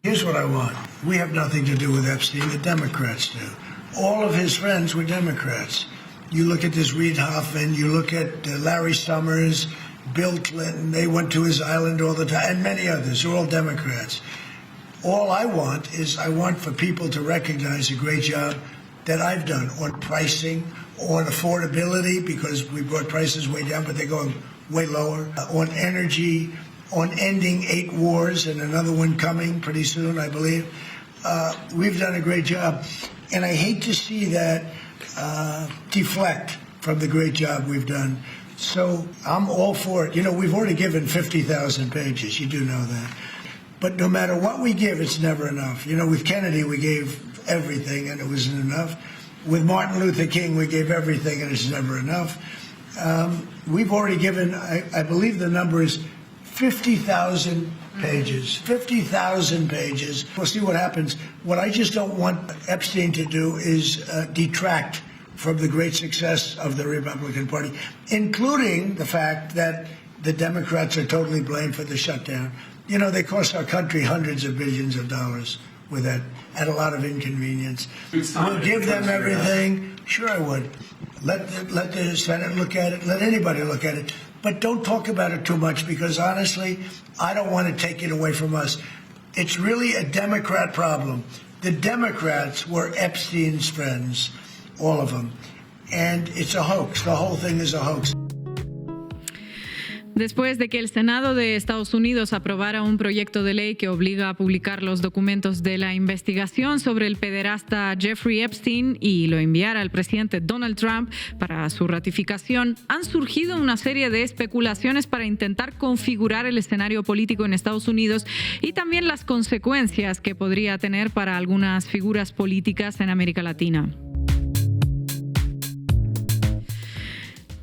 Here's what I want. We have nothing to do with Epstein. The Democrats do. All of his friends were Democrats. You look at this Reid Hoffman, you look at Larry Summers, Bill Clinton, they went to his island all the time, and many others, they're all Democrats. All I want for people to recognize a great job that I've done on pricing, on affordability, because we brought prices way down, but they're going way lower, on energy, on ending 8 wars and another one coming pretty soon, I believe. We've done a great job. And I hate to see that deflect from the great job we've done. So I'm all for it. You know, we've already given 50,000 pages. You do know that. But no matter what we give, it's never enough. You know, with Kennedy, we gave everything and it wasn't enough. With Martin Luther King, we gave everything and it's never enough. We've already given, I believe the number is 50,000 pages. 50,000 pages. We'll see what happens. What I just don't want Epstein to do is detract from the great success of the Republican Party, including the fact that the Democrats are totally blamed for the shutdown. You know, they cost our country hundreds of billions of dollars with that, at a lot of inconvenience. We'll give them everything. Sure, I would. Let the Senate look at it. Let anybody look at it. But don't talk about it too much because, honestly, I don't want to take it away from us. It's really a Democrat problem. The Democrats were Epstein's friends, all of them. And it's a hoax. The whole thing is a hoax. Después de que el Senado de Estados Unidos aprobara un proyecto de ley que obliga a publicar los documentos de la investigación sobre el pederasta Jeffrey Epstein y lo enviara al presidente Donald Trump para su ratificación, han surgido una serie de especulaciones para intentar configurar el escenario político en Estados Unidos y también las consecuencias que podría tener para algunas figuras políticas en América Latina.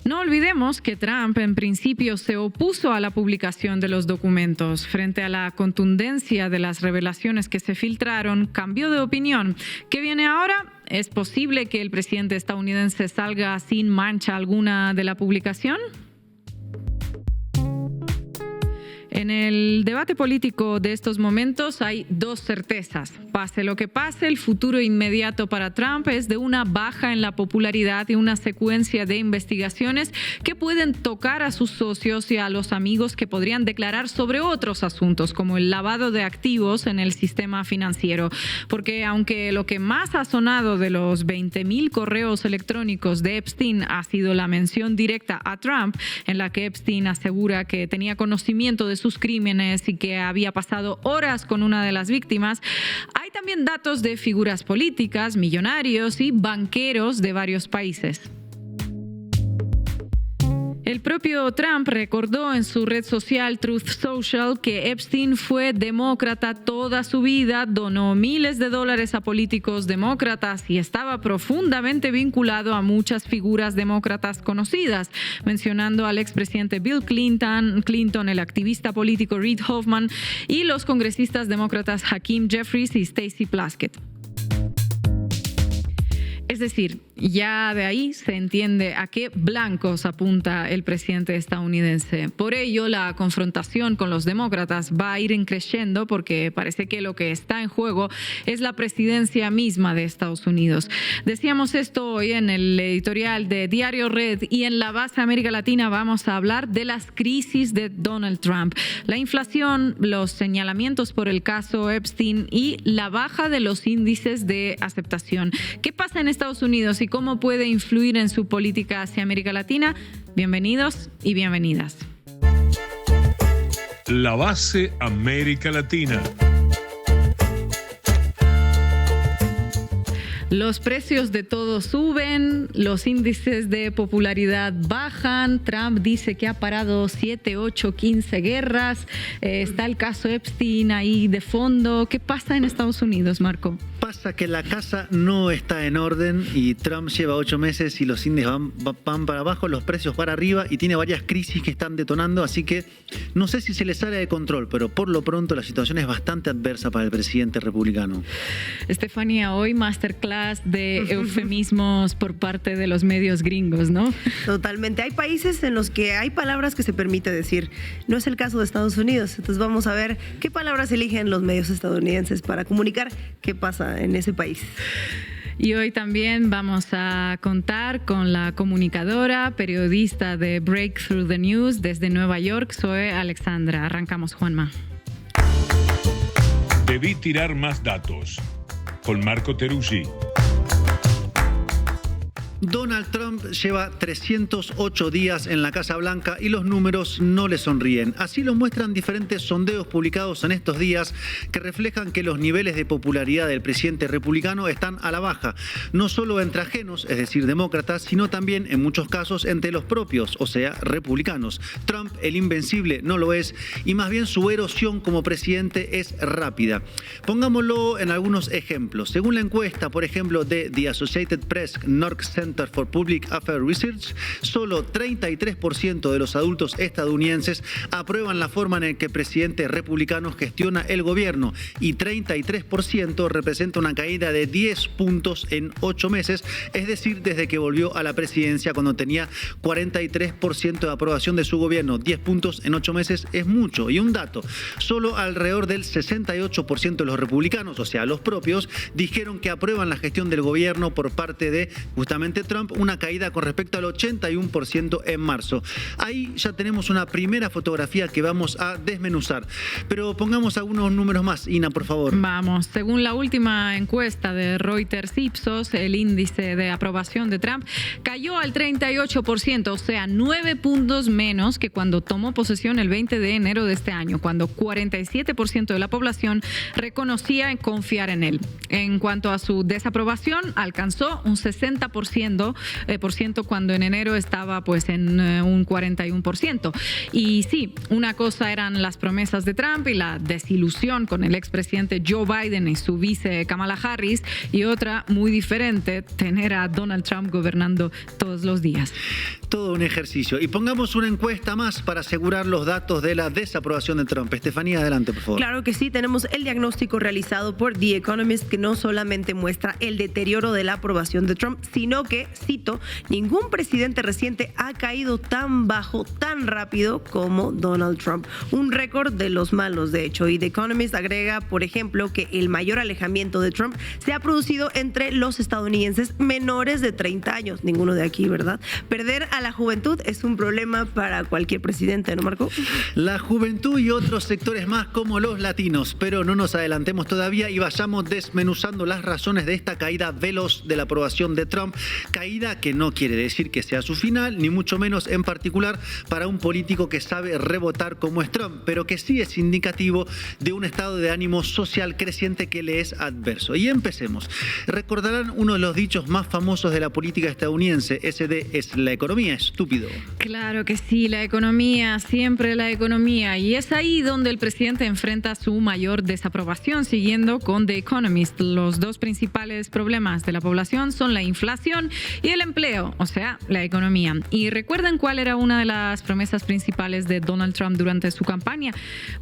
No olvidemos que Trump en principio se opuso a la publicación de los documentos. Frente a la contundencia de las revelaciones que se filtraron, cambió de opinión. ¿Qué viene ahora? ¿Es posible que el presidente estadounidense salga sin mancha alguna de la publicación? En el debate político de estos momentos hay dos certezas. Pase lo que pase, el futuro inmediato para Trump es de una baja en la popularidad y una secuencia de investigaciones que pueden tocar a sus socios y a los amigos que podrían declarar sobre otros asuntos, como el lavado de activos en el sistema financiero. Porque aunque lo que más ha sonado de los 20.000 correos electrónicos de Epstein ha sido la mención directa a Trump, en la que Epstein asegura que tenía conocimiento de sus crímenes y que había pasado horas con una de las víctimas, hay también datos de figuras políticas, millonarios y banqueros de varios países. El propio Trump recordó en su red social Truth Social que Epstein fue demócrata toda su vida, donó miles de dólares a políticos demócratas y estaba profundamente vinculado a muchas figuras demócratas conocidas, mencionando al expresidente Bill Clinton, el activista político Reid Hoffman y los congresistas demócratas Hakeem Jeffries y Stacey Plaskett. Es decir, ya de ahí se entiende a qué blancos apunta el presidente estadounidense. Por ello, la confrontación con los demócratas va a ir creciendo porque parece que lo que está en juego es la presidencia misma de Estados Unidos. Decíamos esto hoy en el editorial de Diario Red y en la base América Latina vamos a hablar de las crisis de Donald Trump, la inflación, los señalamientos por el caso Epstein y la baja de los índices de aceptación. ¿Qué pasa en Estados Unidos y cómo puede influir en su política hacia América Latina? Bienvenidos y bienvenidas. La base América Latina. Los precios de todo suben, los índices de popularidad bajan, Trump dice que ha parado 7, 8, 15 guerras, está el caso Epstein ahí de fondo. ¿Qué pasa en Estados Unidos, Marco? Pasa que la casa no está en orden y Trump lleva 8 meses y los índices van para abajo, los precios para arriba y tiene varias crisis que están detonando, así que no sé si se le sale de control, pero por lo pronto la situación es bastante adversa para el presidente republicano. Estefanía, hoy Masterclass hablas de eufemismos por parte de los medios gringos, ¿no? Totalmente. Hay países en los que hay palabras que se permite decir. No es el caso de Estados Unidos. Entonces vamos a ver qué palabras eligen los medios estadounidenses para comunicar qué pasa en ese país. Y hoy también vamos a contar con la comunicadora, periodista de Breakthrough the News desde Nueva York, Zoe Alexandra. Arrancamos, Juanma. Debí tirar más datos. Con Marco Teruggi. Donald Trump lleva 308 días en la Casa Blanca y los números no le sonríen. Así lo muestran diferentes sondeos publicados en estos días que reflejan que los niveles de popularidad del presidente republicano están a la baja, no solo entre ajenos, es decir, demócratas, sino también en muchos casos entre los propios, o sea, republicanos. Trump, el invencible, no lo es y más bien su erosión como presidente es rápida. Pongámoslo en algunos ejemplos. Según la encuesta, por ejemplo, de The Associated Press North Center for Public Affairs Research, solo 33% de los adultos estadounidenses aprueban la forma en que el presidente republicano gestiona el gobierno y 33% representa una caída de 10 puntos en 8 meses, es decir, desde que volvió a la presidencia cuando tenía 43% de aprobación de su gobierno. 10 puntos en 8 meses es mucho. Y un dato, solo alrededor del 68% de los republicanos, o sea, los propios, dijeron que aprueban la gestión del gobierno por parte de justamente Trump, una caída con respecto al 81% en marzo. Ahí ya tenemos una primera fotografía que vamos a desmenuzar. Pero pongamos algunos números más, Ina, por favor. Vamos, según la última encuesta de Reuters Ipsos, el índice de aprobación de Trump cayó al 38%, o sea, 9 puntos menos que cuando tomó posesión el 20 de enero de este año, cuando 47% de la población reconocía confiar en él. En cuanto a su desaprobación, alcanzó un 60% cuando en enero estaba pues en un 41%. Y sí, una cosa eran las promesas de Trump y la desilusión con el expresidente Joe Biden y su vice Kamala Harris, y otra muy diferente, tener a Donald Trump gobernando todos los días. Todo un ejercicio. Y pongamos una encuesta más para asegurar los datos de la desaprobación de Trump. Estefanía, adelante, por favor. Claro que sí, tenemos el diagnóstico realizado por The Economist que no solamente muestra el deterioro de la aprobación de Trump, sino que, cito, ningún presidente reciente ha caído tan bajo, tan rápido como Donald Trump. Un récord de los malos, de hecho. Y The Economist agrega, por ejemplo, que el mayor alejamiento de Trump se ha producido entre los estadounidenses menores de 30 años. Ninguno de aquí, ¿verdad? Perder a la juventud es un problema para cualquier presidente, ¿no, Marco? La juventud y otros sectores más como los latinos, pero no nos adelantemos todavía y vayamos desmenuzando las razones de esta caída veloz de la aprobación de Trump, caída que no quiere decir que sea su final, ni mucho menos en particular para un político que sabe rebotar como es Trump, pero que sí es indicativo de un estado de ánimo social creciente que le es adverso. Y empecemos. Recordarán uno de los dichos más famosos de la política estadounidense, ese de "es la economía, estúpido". Claro que sí, la economía, siempre la economía. Y es ahí donde el presidente enfrenta su mayor desaprobación, siguiendo con The Economist. Los dos principales problemas de la población son la inflación y el empleo, o sea, la economía. ¿Y recuerdan cuál era una de las promesas principales de Donald Trump durante su campaña?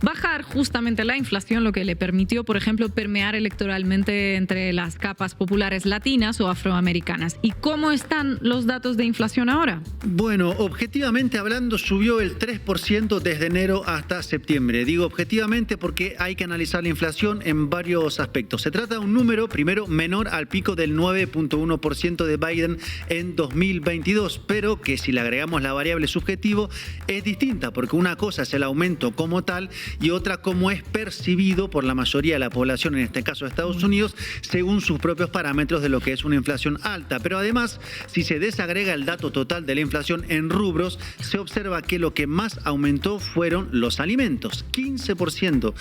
Bajar justamente la inflación, lo que le permitió, por ejemplo, permear electoralmente entre las capas populares latinas o afroamericanas. ¿Y cómo están los datos de inflación ahora? Bueno, objetivamente hablando, subió el 3% desde enero hasta septiembre. Digo objetivamente porque hay que analizar la inflación en varios aspectos. Se trata de un número, primero, menor al pico del 9.1% de Biden en 2022, pero que si le agregamos la variable subjetivo es distinta, porque una cosa es el aumento como tal y otra cómo es percibido por la mayoría de la población, en este caso de Estados Unidos, según sus propios parámetros de lo que es una inflación alta. Pero además, si se desagrega el dato total de la inflación en rubros, se observa que lo que más aumentó fueron los alimentos, 15%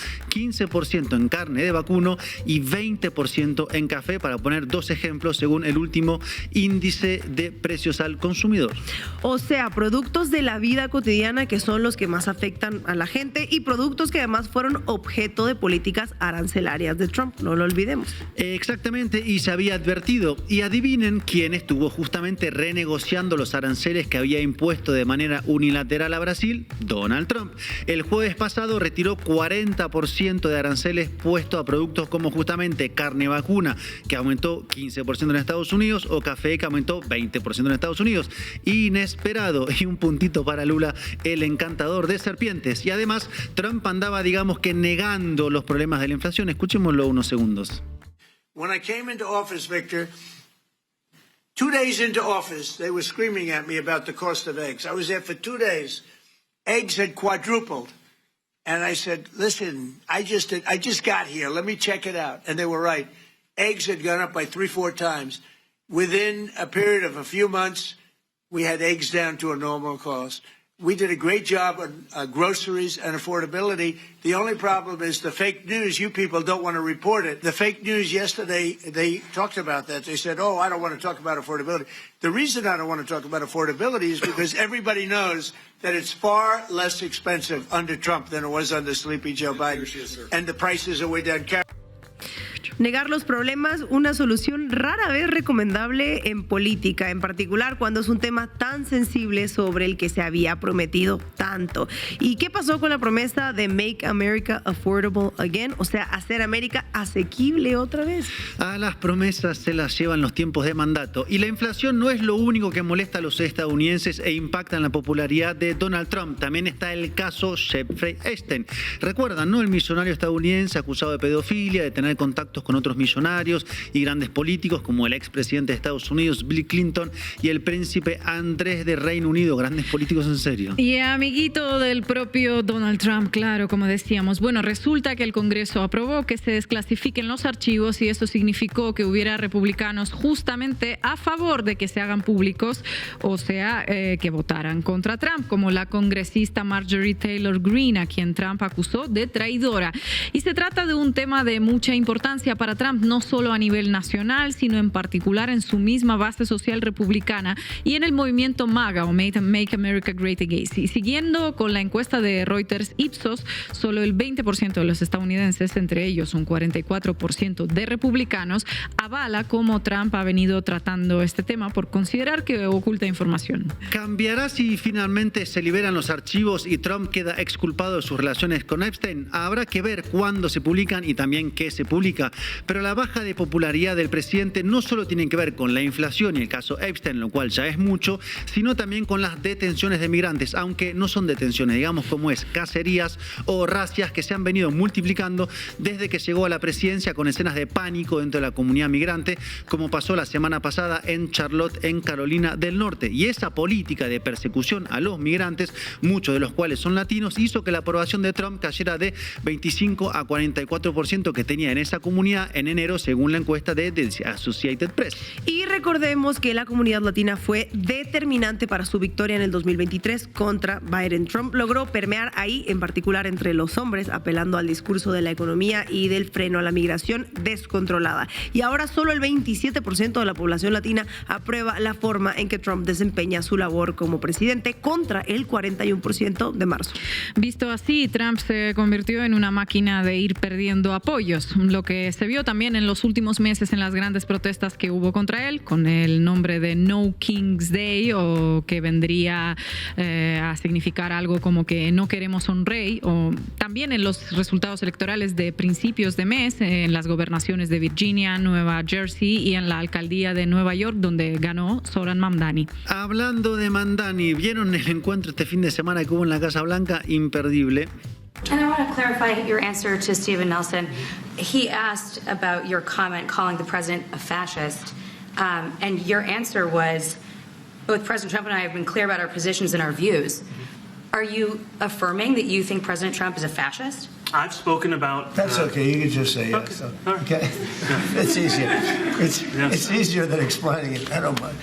en carne de vacuno y 20% en café, para poner dos ejemplos según el último índice de precios al consumidor. O sea, productos de la vida cotidiana que son los que más afectan a la gente y productos que además fueron objeto de políticas arancelarias de Trump, no lo olvidemos. Exactamente, y se había advertido. Y adivinen quién estuvo justamente renegociando los aranceles que había impuesto de manera unilateral a Brasil: Donald Trump. El jueves pasado retiró 40% de aranceles puestos a productos como justamente carne vacuna, que aumentó 15% en Estados Unidos, o café, que aumentó 20% en Estados Unidos. Inesperado, y un puntito para Lula, el encantador de serpientes. Y además, Trump andaba, digamos que, negando los problemas de la inflación. Escuchémoslo unos segundos. When I came into office, Victor, 2 days into office, they were screaming at me about the cost of eggs. I was there for 2 days. Eggs had quadrupled. And I said, listen, I just got here. Let me check it out. And they were right. Eggs had gone up by 3-4 times. Within a period of a few months, we had eggs down to a normal cost. We did a great job on groceries and affordability. The only problem is the fake news. You people don't want to report it. The fake news yesterday, they talked about that. They said, I don't want to talk about affordability. The reason I don't want to talk about affordability is because everybody knows that it's far less expensive under Trump than it was under Sleepy Joe Biden. And the prices are way down. Negar los problemas, una solución rara vez recomendable en política, en particular cuando es un tema tan sensible sobre el que se había prometido tanto. ¿Y qué pasó con la promesa de Make America Affordable Again? O sea, hacer América asequible otra vez. A las promesas se las llevan los tiempos de mandato. Y la inflación no es lo único que molesta a los estadounidenses e impacta en la popularidad de Donald Trump. También está el caso Jeffrey Epstein. ¿Recuerdan, no? El millonario estadounidense acusado de pedofilia, de tener contactos con otros millonarios y grandes políticos como el expresidente de Estados Unidos, Bill Clinton, y el príncipe Andrés de Reino Unido. Grandes políticos en serio. Y amiguito del propio Donald Trump, claro, como decíamos. Bueno, resulta que el Congreso aprobó que se desclasifiquen los archivos y eso significó que hubiera republicanos justamente a favor de que se hagan públicos, o sea, que votaran contra Trump, como la congresista Marjorie Taylor Greene, a quien Trump acusó de traidora. Y se trata de un tema de mucha importancia para Trump, no solo a nivel nacional, sino en particular en su misma base social republicana y en el movimiento MAGA, o Make America Great Again. Y siguiendo con la encuesta de Reuters Ipsos, solo el 20% de los estadounidenses, entre ellos un 44% de republicanos, avala cómo Trump ha venido tratando este tema por considerar que oculta información. ¿Cambiará si finalmente se liberan los archivos y Trump queda exculpado de sus relaciones con Epstein? Habrá que ver cuándo se publican y también qué se publica. Pero la baja de popularidad del presidente no solo tiene que ver con la inflación y el caso Epstein, lo cual ya es mucho, sino también con las detenciones de migrantes, aunque no son detenciones, digamos como es cacerías o racias que se han venido multiplicando desde que llegó a la presidencia, con escenas de pánico dentro de la comunidad migrante, como pasó la semana pasada en Charlotte, en Carolina del Norte. Y esa política de persecución a los migrantes, muchos de los cuales son latinos, hizo que la aprobación de Trump cayera de 25 a 44% que tenía en esa comunidad en enero, según la encuesta de The Associated Press. Y recordemos que la comunidad latina fue determinante para su victoria en el 2023 contra Biden. Trump logró permear ahí, en particular entre los hombres, apelando al discurso de la economía y del freno a la migración descontrolada. Y ahora solo el 27% de la población latina aprueba la forma en que Trump desempeña su labor como presidente, contra el 41% de marzo. Visto así, Trump se convirtió en una máquina de ir perdiendo apoyos, lo que se vio también en los últimos meses en las grandes protestas que hubo contra él, con el nombre de No King's Day, o que vendría a significar algo como que no queremos un rey, o también en los resultados electorales de principios de mes, en las gobernaciones de Virginia, Nueva Jersey y en la alcaldía de Nueva York, donde ganó Zoran Mamdani. Hablando de Mamdani, ¿vieron el encuentro este fin de semana que hubo en la Casa Blanca? Imperdible. And I want to clarify your answer to Stephen Nelson. He asked about your comment calling the president a fascist, and your answer was, both President Trump and I have been clear about our positions and our views. Are you affirming that you think President Trump is a fascist? I've spoken about... That's okay. You can just say yes. Okay. All right. Okay. It's easier. It's easier than explaining it. I don't mind.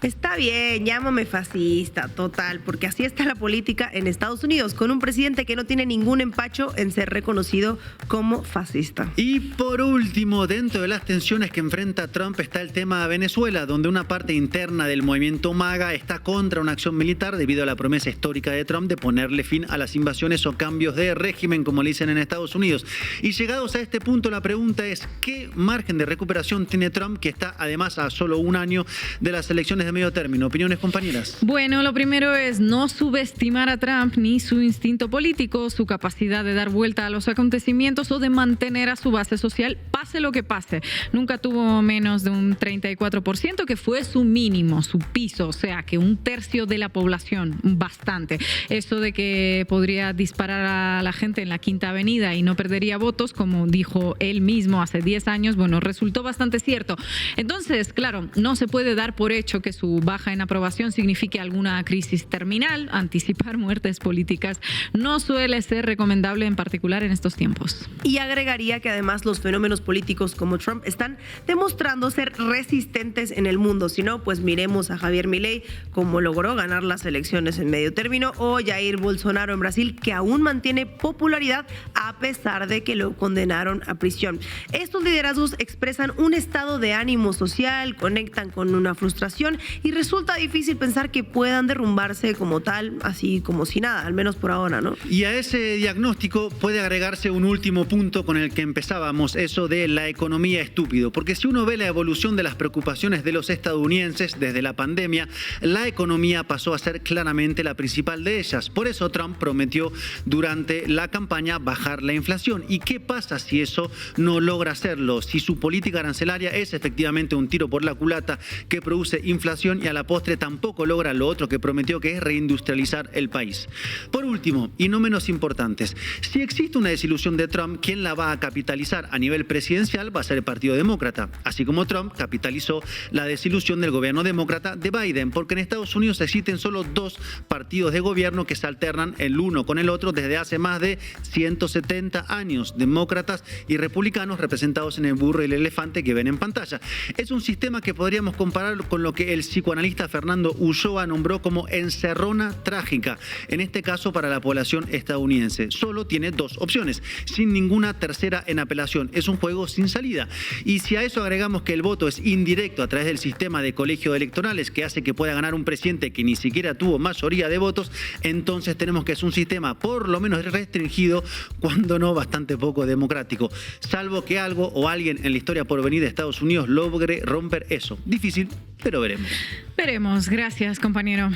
Está bien, llámame fascista, total, porque así está la política en Estados Unidos, con un presidente que no tiene ningún empacho en ser reconocido como fascista. Y por último, dentro de las tensiones que enfrenta Trump está el tema de Venezuela, donde una parte interna del movimiento MAGA está contra una acción militar debido a la promesa histórica de Trump de ponerle fin a las invasiones o cambios de régimen, como le dicen en Estados Unidos. Y llegados a este punto, la pregunta es, ¿qué margen de recuperación tiene Trump, que está además a solo un año de las elecciones de medio término? ¿Opiniones, compañeras? Bueno, lo primero es no subestimar a Trump ni su instinto político, su capacidad de dar vuelta a los acontecimientos o de mantener a su base social, pase lo que pase. Nunca tuvo menos de un 34%, que fue su mínimo, su piso, o sea, que un tercio de la población, bastante. Eso de que podría disparar a la gente en la Quinta Avenida y no perdería votos, como dijo él mismo hace 10 años, bueno, resultó bastante cierto. Entonces, claro, no se puede dar por hecho que su baja en aprobación signifique alguna crisis terminal. Anticipar muertes políticas no suele ser recomendable, en particular en estos tiempos. Y agregaría que además los fenómenos políticos como Trump están demostrando ser resistentes en el mundo. Si no, pues miremos a Javier Milei, cómo logró ganar las elecciones en medio término, o Jair Bolsonaro en Brasil, que aún mantiene popularidad a pesar de que lo condenaron a prisión. Estos liderazgos expresan un estado de ánimo social, conectan con una frustración y resulta difícil pensar que puedan derrumbarse como tal, así como si nada, al menos por ahora, ¿no? Y a ese diagnóstico puede agregarse un último punto con el que empezábamos, eso de la economía estúpido. Porque si uno ve la evolución de las preocupaciones de los estadounidenses desde la pandemia, la economía pasó a ser claramente la principal de ellas. Por eso Trump prometió durante la campaña bajar la inflación. ¿Y qué pasa si eso no logra hacerlo? Si su política arancelaria es efectivamente un tiro por la culata que produce inflación y a la postre tampoco logra lo otro que prometió, que es reindustrializar el país. Por último, y no menos importantes, si existe una desilusión de Trump, quien la va a capitalizar a nivel presidencial va a ser el Partido Demócrata, así como Trump capitalizó la desilusión del gobierno demócrata de Biden, porque en Estados Unidos existen solo dos partidos de gobierno que se alternan el uno con el otro desde hace más de 170 años, demócratas y republicanos representados en el burro y el elefante que ven en pantalla. Es un sistema que podríamos comparar con lo que el psicoanalista Fernando Ulloa nombró como encerrona trágica, en este caso para la población estadounidense. Solo tiene dos opciones, sin ninguna tercera en apelación. Es un juego sin salida. Y si a eso agregamos que el voto es indirecto a través del sistema de colegios electorales, que hace que pueda ganar un presidente que ni siquiera tuvo mayoría de votos, entonces tenemos que es un sistema por lo menos restringido, cuando no bastante poco democrático. Salvo que algo o alguien en la historia por venir de Estados Unidos logre romper eso. Difícil, pero veremos. Veremos. Gracias, compañero.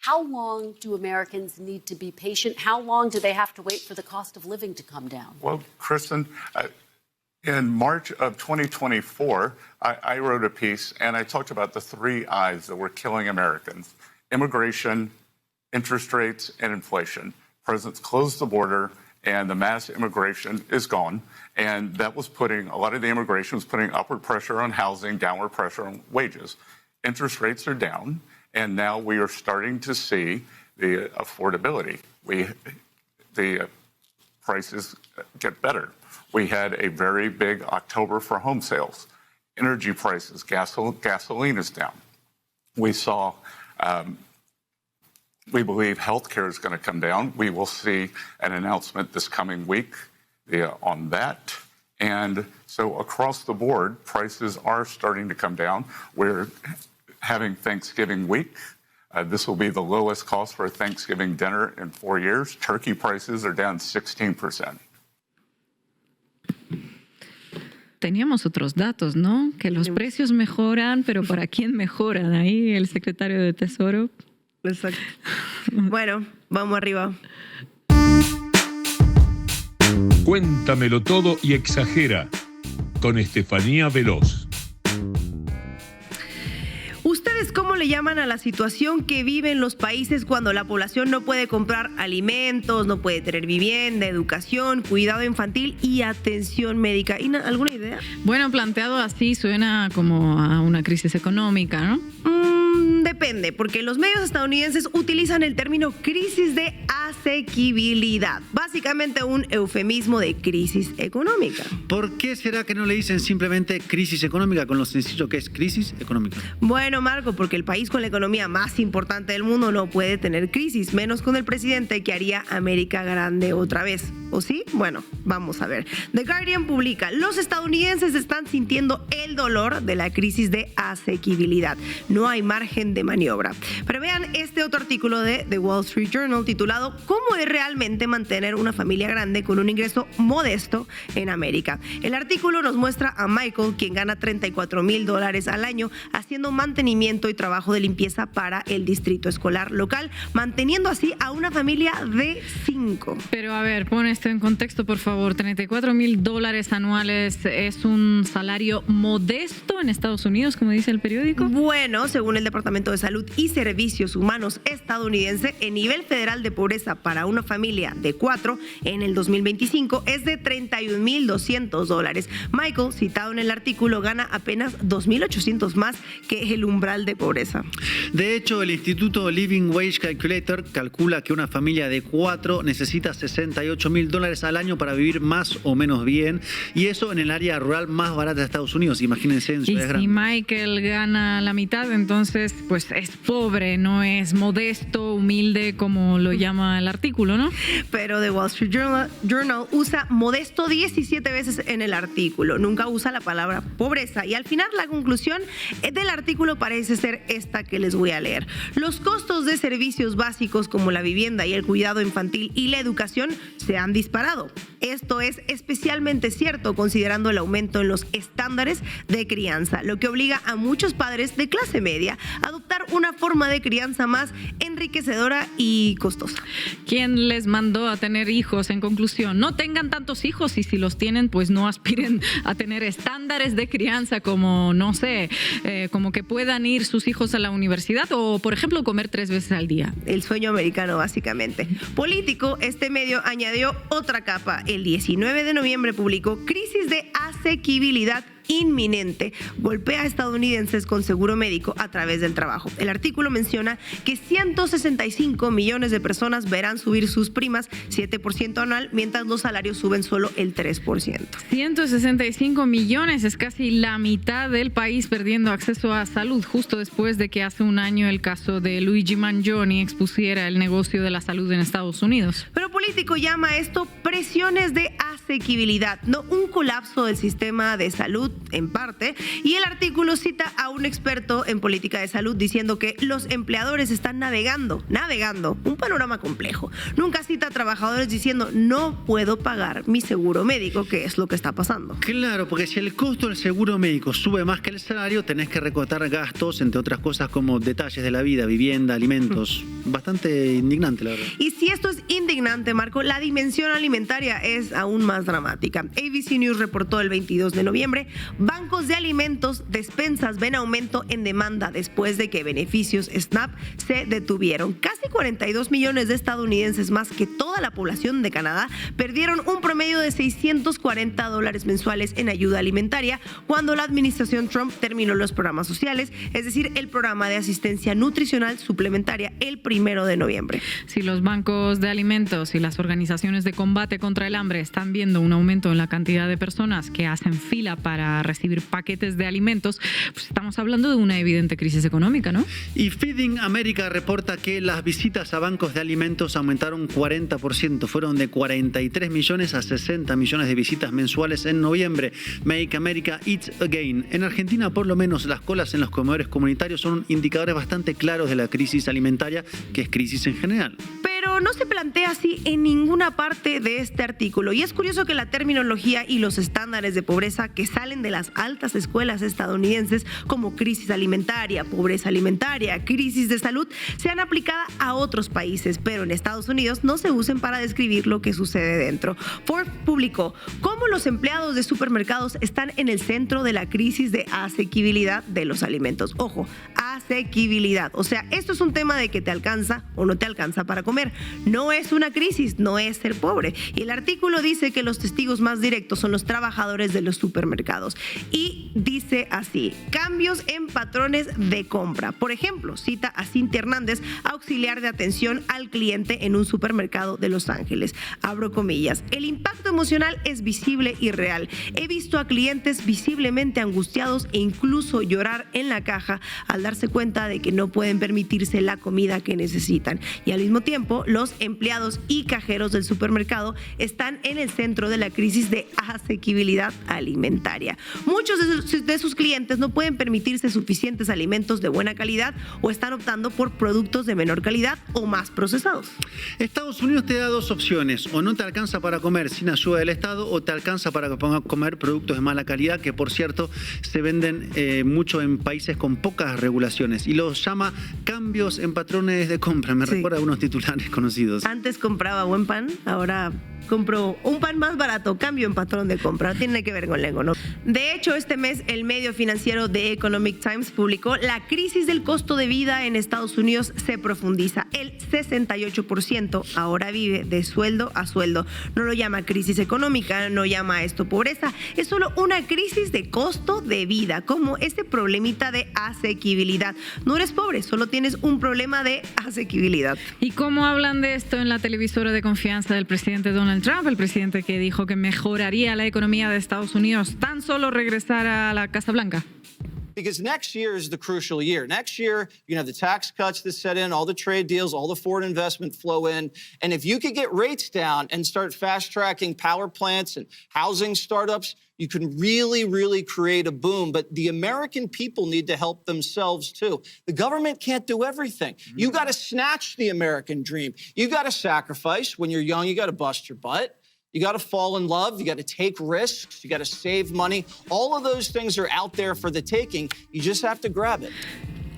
How long do Americans need to be patient? How long do they have to wait for the cost of living to come down? Well, Kristen, in March of 2024, I wrote a piece and I talked about the three I's that were killing Americans: immigration, interest rates, and inflation. Presidents closed the border and the mass immigration is gone. And that was putting, a lot of the immigration was putting upward pressure on housing, downward pressure on wages. Interest rates are down. And now we are starting to see the affordability. The prices get better. We had a very big October for home sales. Energy prices, gasoline is down. We saw, we believe healthcare is going to come down. We will see an announcement this coming week on that. And so across the board, prices are starting to come down. We're having Thanksgiving week. This will be the lowest cost for a Thanksgiving dinner in 4 years. Turkey prices are down 16%. Teníamos otros datos, ¿no? Que los precios mejoran, pero ¿para quién mejoran? Ahí el secretario de Tesoro. Exacto. Bueno, vamos arriba. Cuéntamelo todo y exagera, con Estefanía Veloz. ¿Ustedes cómo le llaman a la situación que viven los países cuando la población no puede comprar alimentos, no puede tener vivienda, educación, cuidado infantil y atención médica? ¿Ina, alguna idea? Bueno, planteado así suena como a una crisis económica, ¿no? Depende. depende, porque los medios estadounidenses utilizan el término crisis de asequibilidad, básicamente un eufemismo de crisis económica. ¿Por qué será que no le dicen simplemente crisis económica con lo sencillo que es crisis económica? Bueno, Marco, porque el país con la economía más importante del mundo no puede tener crisis, menos con el presidente que haría América grande otra vez. ¿O sí? Bueno, vamos a ver. The Guardian publica: los estadounidenses están sintiendo el dolor de la crisis de asequibilidad. No hay margen de maniobra. Pero vean este otro artículo de The Wall Street Journal titulado ¿Cómo es realmente mantener una familia grande con un ingreso modesto en América? El artículo nos muestra a Michael, quien gana $34,000 al año haciendo mantenimiento y trabajo de limpieza para el distrito escolar local, manteniendo así a una familia de 5. Pero a ver, pon esto en contexto, por favor. $34,000 anuales es un salario modesto en Estados Unidos, como dice el periódico. Bueno, según el Departamento de Salud y Servicios Humanos estadounidense, el nivel federal de pobreza para una familia de 4 en el 2025 es de $31,200. Michael, citado en el artículo, gana apenas $2,800 más que el umbral de pobreza. De hecho, el Instituto Living Wage Calculator calcula que una familia de 4 necesita $68,000 al año para vivir más o menos bien, y eso en el área rural más barata de Estados Unidos. Imagínense en Y ciudades si grandes. Michael gana la mitad, entonces pues es pobre, no es modesto, humilde, como lo llama el artículo, ¿no? Pero The Wall Street Journal usa modesto 17 veces en el artículo. Nunca usa la palabra pobreza. Y al final la conclusión del artículo parece ser esta que les voy a leer. Los costos de servicios básicos como la vivienda y el cuidado infantil y la educación se han disparado. Esto es especialmente cierto considerando el aumento en los estándares de crianza, lo que obliga a muchos padres de clase media a adoptar una forma de crianza más enriquecedora y costosa. ¿Quién les mandó a tener hijos? En conclusión, no tengan tantos hijos, y si los tienen, pues no aspiren a tener estándares de crianza como, no sé, como que puedan ir sus hijos a la universidad o, por ejemplo, comer 3 veces al día. El sueño americano, básicamente. Político, este medio añadió otra capa. El 19 de noviembre publicó crisis de asequibilidad inminente golpea a estadounidenses con seguro médico a través del trabajo. El artículo menciona que 165 millones de personas verán subir sus primas 7% anual, mientras los salarios suben solo el 3%. 165 millones, es casi la mitad del país perdiendo acceso a salud, justo después de que hace un año el caso de Luigi Mangione expusiera el negocio de la salud en Estados Unidos. Pero Político llama a esto presiones de asequibilidad, no un colapso del sistema de salud en parte, y el artículo cita a un experto en política de salud diciendo que los empleadores están navegando un panorama complejo. Nunca cita a trabajadores diciendo no puedo pagar mi seguro médico, que es lo que está pasando. Claro, porque si el costo del seguro médico sube más que el salario, tenés que recortar gastos, entre otras cosas como detalles de la vida, vivienda, alimentos. Bastante indignante, la verdad. Y si esto es indignante, Marco, la dimensión alimentaria es aún más dramática. ABC News reportó el 22 de noviembre, bancos de alimentos, despensas ven aumento en demanda después de que beneficios SNAP se detuvieron. Casi 42 millones de estadounidenses, más que toda la población de Canadá, perdieron un promedio de $640 mensuales en ayuda alimentaria cuando la administración Trump terminó los programas sociales, es decir, el programa de asistencia nutricional suplementaria el 1 de noviembre. Si los bancos de alimentos y las organizaciones de combate contra el hambre están viendo un aumento en la cantidad de personas que hacen fila para recibir paquetes de alimentos, pues estamos hablando de una evidente crisis económica, ¿no? Y Feeding America reporta que las visitas a bancos de alimentos aumentaron 40%. Fueron de 43 millones a 60 millones de visitas mensuales en noviembre. Make America Eat Again. En Argentina, por lo menos, las colas en los comedores comunitarios son indicadores bastante claros de la crisis alimentaria, que es crisis en general. Pero no se plantea así en ninguna parte de este artículo. Y es curioso que la terminología y los estándares de pobreza que salen de las altas escuelas estadounidenses, como crisis alimentaria, pobreza alimentaria, crisis de salud, sean aplicadas a otros países, pero en Estados Unidos no se usen para describir lo que sucede dentro. Forbes publicó cómo los empleados de supermercados están en el centro de la crisis de asequibilidad de los alimentos. Ojo, asequibilidad. O sea, esto es un tema de que te alcanza o no te alcanza para comer. No es una crisis, no es ser pobre. Y el artículo dice que los testigos más directos son los trabajadores de los supermercados. impuestos. Y dice así: cambios en patrones de compra. Por ejemplo, cita a Cintia Hernández, auxiliar de atención al cliente en un supermercado de Los Ángeles. Abro comillas: el impacto emocional es visible y real. He visto a clientes visiblemente angustiados e incluso llorar en la caja al darse cuenta de que no pueden permitirse la comida que necesitan. Y al mismo tiempo, los empleados y cajeros del supermercado están en el centro de la crisis de asequibilidad alimentaria. Muchos de sus clientes no pueden permitirse suficientes alimentos de buena calidad o están optando por productos de menor calidad o más procesados. Estados Unidos te da dos opciones: o no te alcanza para comer sin ayuda del Estado, o te alcanza para comer productos de mala calidad, que por cierto se venden mucho en países con pocas regulaciones, y los llama cambios en patrones de compra. Me recuerda a unos titulares conocidos. Antes compraba buen pan, ahora compro un pan más barato, cambio en patrón de compra. No tiene que ver con Lego, ¿no? De hecho, este mes el medio financiero The Economic Times publicó: la crisis del costo de vida en Estados Unidos se profundiza. El 68% ahora vive de sueldo a sueldo. No lo llama crisis económica, no llama esto pobreza, es solo una crisis de costo de vida, como este problemita de asequibilidad. No eres pobre, solo tienes un problema de asequibilidad. ¿Y cómo hablan de esto en la televisora de confianza del presidente Donald Trump, el presidente que dijo que mejoraría la economía de Estados Unidos tan solo regresar a la Casa Blanca? Because next year is the crucial year. Next year, you have the tax cuts that set in, all the trade deals, all the foreign investment flow in. And if you could get rates down and start fast-tracking power plants and housing startups, you can really, really create a boom. But the American people need to help themselves, too. The government can't do everything. You got to snatch the American dream. You got to sacrifice. When you're young, you got to bust your butt. You got to fall in love. You got to take risks. You got to save money. All of those things are out there for the taking. You just have to grab it.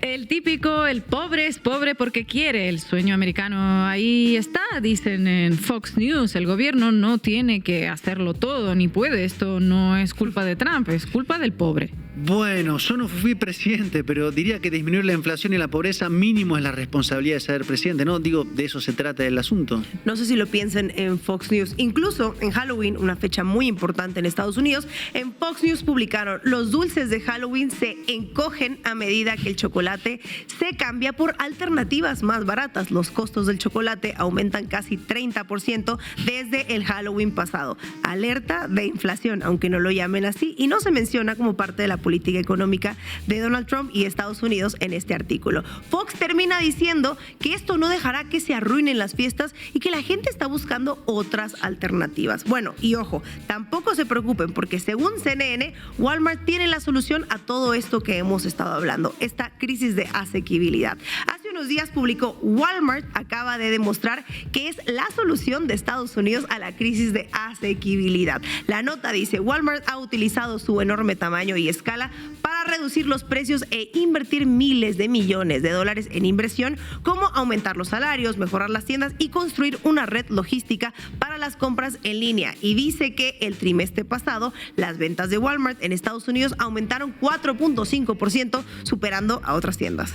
El típico, el pobre es pobre porque quiere, el sueño americano ahí está, dicen en Fox News. El gobierno no tiene que hacerlo todo, ni puede. Esto no es culpa de Trump, es culpa del pobre. Bueno, yo no fui presidente, pero diría que disminuir la inflación y la pobreza mínimo es la responsabilidad de ser presidente, ¿no? Digo, de eso se trata el asunto. No sé si lo piensen en Fox News. Incluso en Halloween, una fecha muy importante en Estados Unidos, en Fox News publicaron: los dulces de Halloween se encogen a medida que el chocolate se cambia por alternativas más baratas. Los costos del chocolate aumentan casi 30% desde el Halloween pasado. Alerta de inflación, aunque no lo llamen así, y no se menciona como parte de la política económica de Donald Trump y Estados Unidos en este artículo. Fox termina diciendo que esto no dejará que se arruinen las fiestas y que la gente está buscando otras alternativas. Bueno, y ojo, tampoco se preocupen, porque según CNN, Walmart tiene la solución a todo esto que hemos estado hablando, esta crisis de asequibilidad. Hace unos días publicó: Walmart acaba de demostrar que es la solución de Estados Unidos a la crisis de asequibilidad. La nota dice: Walmart ha utilizado su enorme tamaño y escala para reducir los precios e invertir miles de millones de dólares en inversión, como aumentar los salarios, mejorar las tiendas y construir una red logística para las compras en línea. Y dice que el trimestre pasado las ventas de Walmart en Estados Unidos aumentaron 4.5%, superando a otras tiendas.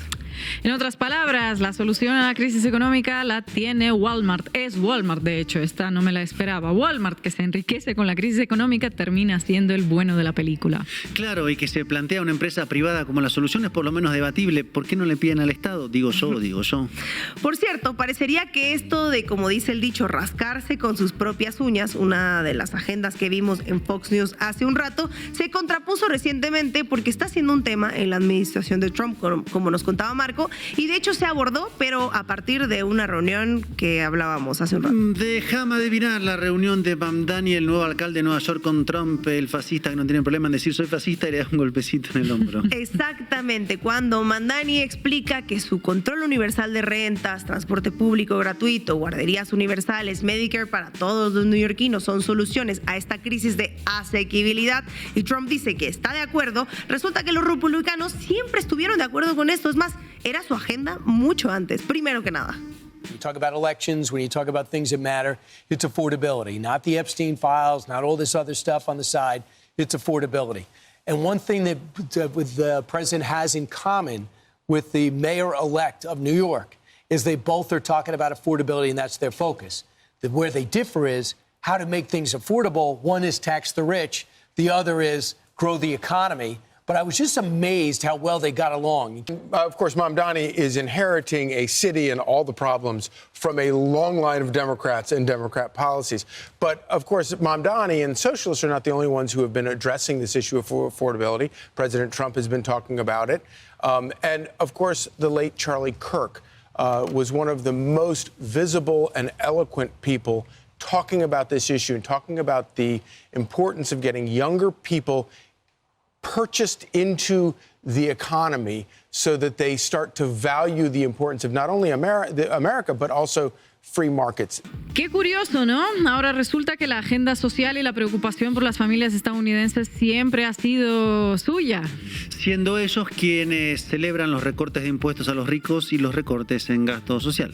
En otras palabras, la solución a la crisis económica la tiene Walmart. Es Walmart, de hecho, esta no me la esperaba. Walmart, que se enriquece con la crisis económica, termina siendo el bueno de la película. Claro, y que se plantea una empresa privada como la solución es por lo menos debatible. ¿Por qué no le piden al Estado? Digo yo. Por cierto, parecería que esto de, como dice el dicho, rascarse con sus propias uñas, una de las agendas que vimos en Fox News hace un rato, se contrapuso recientemente porque está siendo un tema en la administración de Trump, como nos contaba Marco, y de hecho se abordó, pero a partir de una reunión que hablábamos hace un rato. Déjame adivinar, la reunión de Mamdani, el nuevo alcalde de Nueva York, con Trump, el fascista que no tiene problema en decir soy fascista, y le da un golpecito en el hombro. Exactamente, cuando Mamdani explica que su control universal de rentas, transporte público gratuito, guarderías universales, Medicare para todos los neoyorquinos son soluciones a esta crisis de asequibilidad, y Trump dice que está de acuerdo, resulta que los republicanos siempre estuvieron de acuerdo con esto. Es más, era su agenda mucho antes, primero que nada. When you talk about elections, when you talk about things that matter, it's affordability, not the Epstein files, not all this other stuff on the side. It's affordability. And one thing that the president has in common with the mayor-elect of New York is they both are talking about affordability, and that's their focus. Where they differ is how to make things affordable. One is tax the rich. The other is grow the economy. But I was just amazed how well they got along. Of course, Mamdani is inheriting a city and all the problems from a long line of Democrats and Democrat policies. But, of course, Mamdani and socialists are not the only ones who have been addressing this issue of affordability. President Trump has been talking about it. And, of course, the late Charlie Kirk was one of the most visible and eloquent people talking about this issue and talking about the importance of getting younger people purchased into the economy so that they start to value the importance of not only America, but also free markets. Qué curioso, ¿no? Ahora resulta que la agenda social y la preocupación por las familias estadounidenses siempre ha sido suya. Siendo ellos quienes celebran los recortes de impuestos a los ricos y los recortes en gasto social.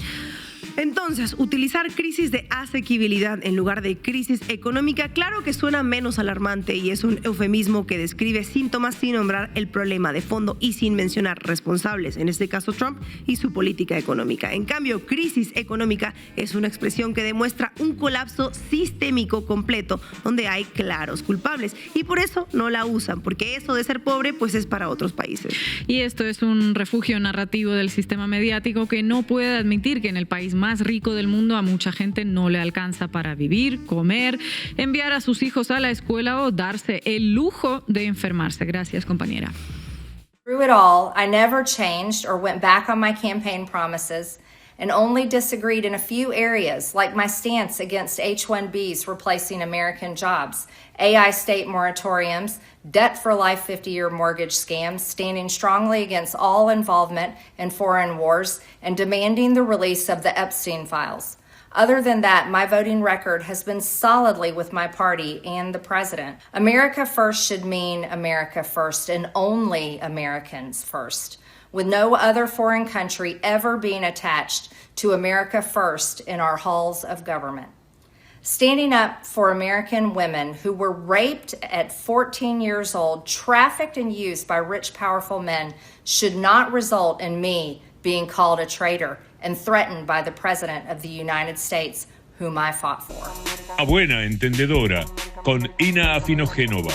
Entonces, utilizar crisis de asequibilidad en lugar de crisis económica, claro que suena menos alarmante y es un eufemismo que describe síntomas sin nombrar el problema de fondo y sin mencionar responsables, en este caso Trump y su política económica. En cambio, crisis económica es una expresión que demuestra un colapso sistémico completo donde hay claros culpables y por eso no la usan, porque eso de ser pobre pues es para otros países. Y esto es un refugio narrativo del sistema mediático que no puede admitir que en el país más rico del mundo a mucha gente no le alcanza para vivir, comer, enviar a sus hijos a la escuela o darse el lujo de enfermarse. Gracias, compañera. Through it all, I never changed or went back on my campaign promises and only disagreed in a few areas, like my stance against H-1Bs replacing American jobs, AI state moratoriums, debt-for-life 50-year mortgage scams, standing strongly against all involvement in foreign wars, and demanding the release of the Epstein files. Other than that, my voting record has been solidly with my party and the president. America first should mean America first and only Americans first, with no other foreign country ever being attached to America first in our halls of government. Standing up for American women who were raped at 14 years old, trafficked and used by rich, powerful men should not result in me being called a traitor and threatened by the President of the United States, whom I fought for. A Buena Entendedora, con Ina Afinogénova.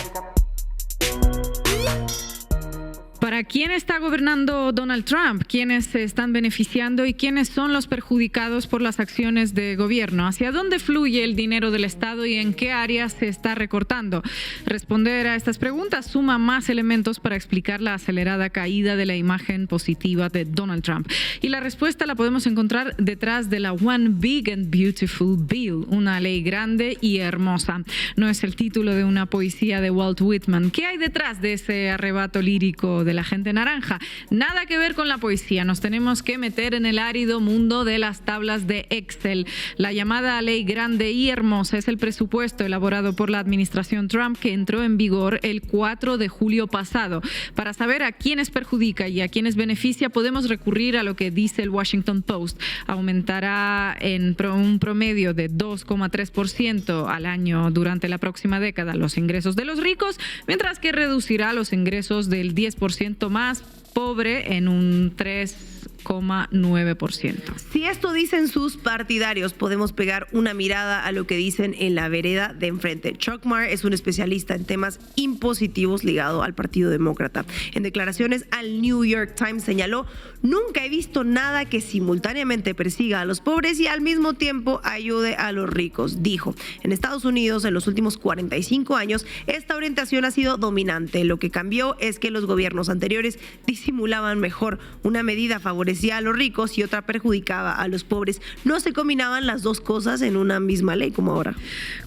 ¿Para quién está gobernando Donald Trump? ¿Quiénes se están beneficiando y quiénes son los perjudicados por las acciones de gobierno? ¿Hacia dónde fluye el dinero del Estado y en qué áreas se está recortando? Responder a estas preguntas suma más elementos para explicar la acelerada caída de la imagen positiva de Donald Trump. Y la respuesta la podemos encontrar detrás de la One Big and Beautiful Bill, una ley grande y hermosa. No es el título de una poesía de Walt Whitman. ¿Qué hay detrás de ese arrebato lírico de la gente naranja? Nada que ver con la poesía. Nos tenemos que meter en el árido mundo de las tablas de Excel. La llamada ley grande y hermosa es el presupuesto elaborado por la administración Trump que entró en vigor el 4 de julio pasado. Para saber a quiénes perjudica y a quiénes beneficia, podemos recurrir a lo que dice el Washington Post. Aumentará en un promedio de 2,3% al año durante la próxima década los ingresos de los ricos, mientras que reducirá los ingresos del 10% más pobre en un 3,9%. Si esto dicen sus partidarios, podemos pegar una mirada a lo que dicen en la vereda de enfrente. Chuck Marr es un especialista en temas impositivos ligado al Partido Demócrata. En declaraciones al New York Times señaló: nunca he visto nada que simultáneamente persiga a los pobres y al mismo tiempo ayude a los ricos, dijo. En Estados Unidos, en los últimos 45 años, esta orientación ha sido dominante. Lo que cambió es que los gobiernos anteriores disimulaban mejor. Una medida favorecía a los ricos y otra perjudicaba a los pobres. No se combinaban las dos cosas en una misma ley como ahora.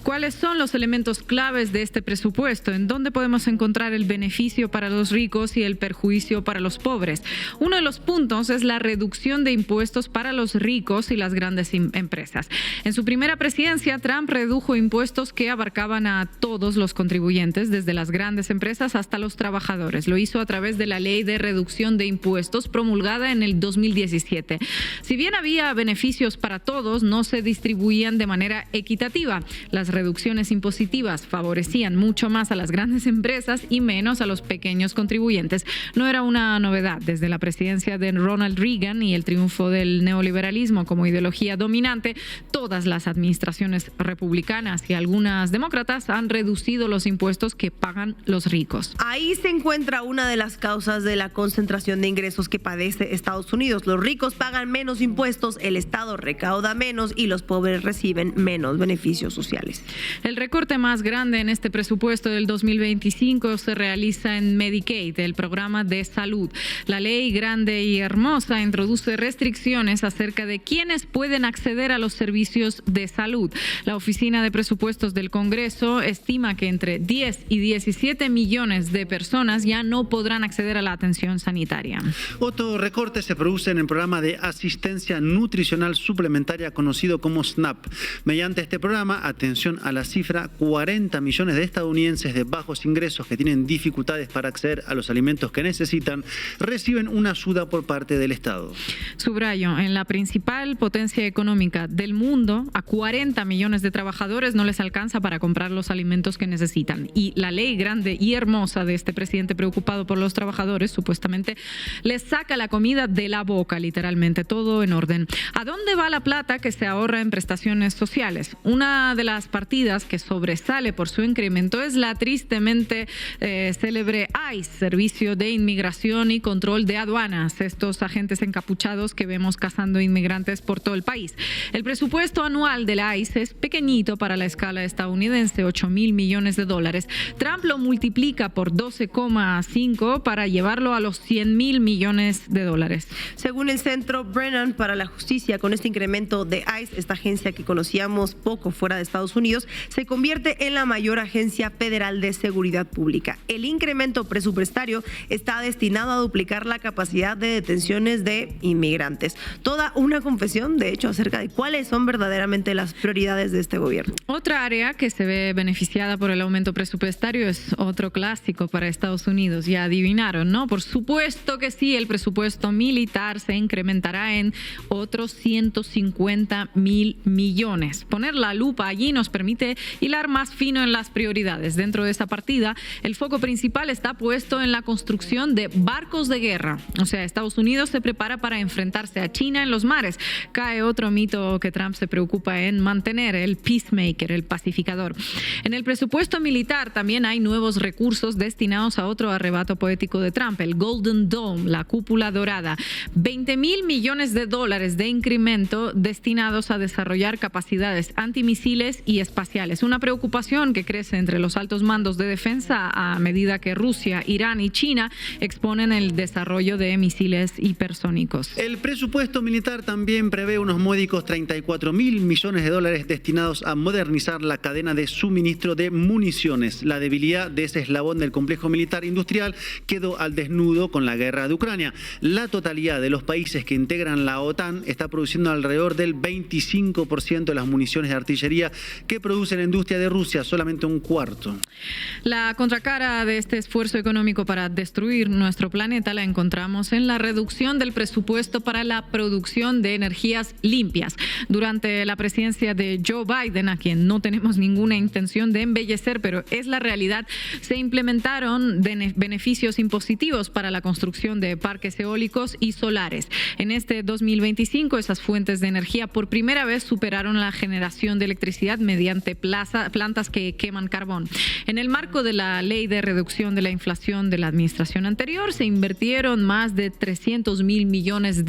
¿Cuáles son los elementos claves de este presupuesto? ¿En dónde podemos encontrar el beneficio para los ricos y el perjuicio para los pobres? Uno de los puntos es la reducción de impuestos para los ricos y las grandes empresas. En su primera presidencia, Trump redujo impuestos que abarcaban a todos los contribuyentes, desde las grandes empresas hasta los trabajadores. Lo hizo a través de la Ley de Reducción de Impuestos promulgada en el 2000 2017. Si bien había beneficios para todos, no se distribuían de manera equitativa. Las reducciones impositivas favorecían mucho más a las grandes empresas y menos a los pequeños contribuyentes. No era una novedad. Desde la presidencia de Ronald Reagan y el triunfo del neoliberalismo como ideología dominante, todas las administraciones republicanas y algunas demócratas han reducido los impuestos que pagan los ricos. Ahí se encuentra una de las causas de la concentración de ingresos que padece Estados Unidos. Los ricos pagan menos impuestos, el Estado recauda menos y los pobres reciben menos beneficios sociales. El recorte más grande en este presupuesto del 2025 se realiza en Medicaid, el programa de salud. La ley grande y hermosa introduce restricciones acerca de quiénes pueden acceder a los servicios de salud. La Oficina de Presupuestos del Congreso estima que entre 10 y 17 millones de personas ya no podrán acceder a la atención sanitaria. Otro recorte se produce en el programa de asistencia nutricional suplementaria conocido como SNAP. Mediante este programa, atención a la cifra, 40 millones de estadounidenses de bajos ingresos que tienen dificultades para acceder a los alimentos que necesitan reciben una ayuda por parte del Estado. Subrayo, en la principal potencia económica del mundo, a 40 millones de trabajadores no les alcanza para comprar los alimentos que necesitan. Y la ley grande y hermosa de este presidente preocupado por los trabajadores, supuestamente, les saca la comida de la boca, literalmente, todo en orden. ¿A dónde va la plata que se ahorra en prestaciones sociales? Una de las partidas que sobresale por su incremento es la tristemente célebre ICE, Servicio de Inmigración y Control de Aduanas, estos agentes encapuchados que vemos cazando inmigrantes por todo el país. El presupuesto anual de la ICE es pequeñito para la escala estadounidense, $8,000 millones. Trump lo multiplica por 12,5 para llevarlo a los $100,000 millones. Según el Centro Brennan para la Justicia, con este incremento de ICE, esta agencia que conocíamos poco fuera de Estados Unidos, se convierte en la mayor agencia federal de seguridad pública. El incremento presupuestario está destinado a duplicar la capacidad de detenciones de inmigrantes. Toda una confesión, de hecho, acerca de cuáles son verdaderamente las prioridades de este gobierno. Otra área que se ve beneficiada por el aumento presupuestario es otro clásico para Estados Unidos. Ya adivinaron, ¿no? Por supuesto que sí, el presupuesto militar se incrementará en otros 150,000 millones. Poner la lupa allí nos permite hilar más fino en las prioridades. Dentro de esa partida, el foco principal está puesto en la construcción de barcos de guerra. O sea, Estados Unidos se prepara para enfrentarse a China en los mares. Cae otro mito que Trump se preocupa en mantener, el peacemaker, el pacificador. En el presupuesto militar también hay nuevos recursos destinados a otro arrebato poético de Trump, el Golden Dome, la cúpula dorada. $20,000 millones de incremento destinados a desarrollar capacidades antimisiles y espaciales. Una preocupación que crece entre los altos mandos de defensa a medida que Rusia, Irán y China exponen el desarrollo de misiles hipersónicos. El presupuesto militar también prevé unos módicos $34,000 millones destinados a modernizar la cadena de suministro de municiones. La debilidad de ese eslabón del complejo militar industrial quedó al desnudo con la guerra de Ucrania. La totalidad de los países que integran la OTAN está produciendo alrededor del 25% de las municiones de artillería que produce la industria de Rusia, solamente un cuarto. La contracara de este esfuerzo económico para destruir nuestro planeta la encontramos en la reducción del presupuesto para la producción de energías limpias. Durante la presidencia de Joe Biden, a quien no tenemos ninguna intención de embellecer, pero es la realidad, se implementaron beneficios impositivos para la construcción de parques eólicos y solares. En este 2025, esas fuentes de energía por primera vez superaron la generación de electricidad mediante plantas que queman carbón. En el marco de la Ley de Reducción de la Inflación de la administración anterior, se invirtieron más de $300,000 millones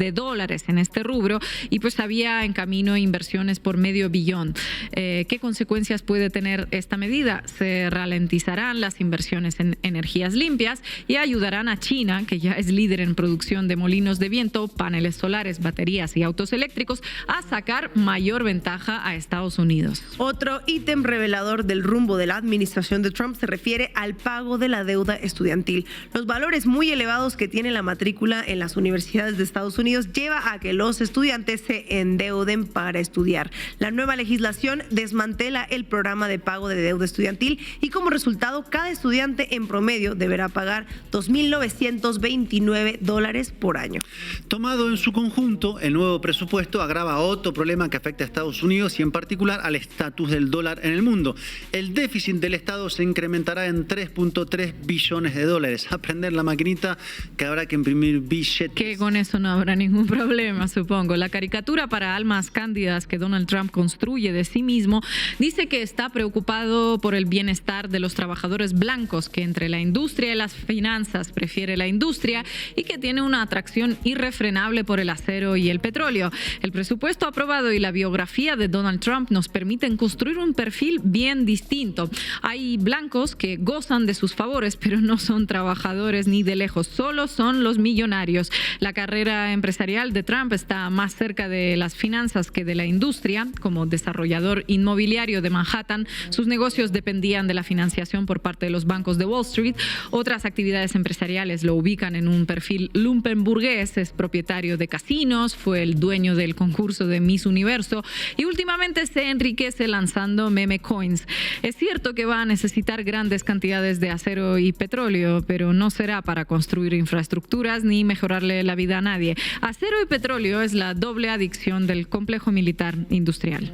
en este rubro y pues había en camino inversiones por $500 billion. ¿Qué consecuencias puede tener esta medida? Se ralentizarán las inversiones en energías limpias y ayudarán a China, que ya es líder en producción de molinos de viento, paneles solares, baterías y autos eléctricos, a sacar mayor ventaja a Estados Unidos. Otro ítem revelador del rumbo de la administración de Trump se refiere al pago de la deuda estudiantil. Los valores muy elevados que tiene la matrícula en las universidades de Estados Unidos lleva a que los estudiantes se endeuden para estudiar. La nueva legislación desmantela el programa de pago de deuda estudiantil y como resultado cada estudiante en promedio deberá pagar $2,929 por año. Tomado en su conjunto, el nuevo presupuesto agrava otro problema que afecta a Estados Unidos y en particular al estatus del dólar en el mundo. El déficit del Estado se incrementará en 3.3 billones de dólares. Aprender la maquinita que habrá que imprimir billetes. Que con eso no habrá ningún problema, supongo. La caricatura para almas cándidas que Donald Trump construye de sí mismo dice que está preocupado por el bienestar de los trabajadores blancos, que entre la industria y las finanzas prefiere la industria y que tiene una atracción irrefrenable por el acero y el petróleo. El presupuesto aprobado y la biografía de Donald Trump nos permiten construir un perfil bien distinto. Hay blancos que gozan de sus favores, pero no son trabajadores ni de lejos, solo son los millonarios. La carrera empresarial de Trump está más cerca de las finanzas que de la industria. Como desarrollador inmobiliario de Manhattan, sus negocios dependían de la financiación por parte de los bancos de Wall Street. Otras actividades empresariales lo ubican en un perfil lumpenburgués. Es propietario de casinos, fue el dueño del concurso de Miss Universo y últimamente se enriquece lanzando meme coins. Es cierto que va a necesitar grandes cantidades de acero y petróleo, pero no será para construir infraestructuras ni mejorarle la vida a nadie. Acero y petróleo es la doble adicción del complejo militar industrial.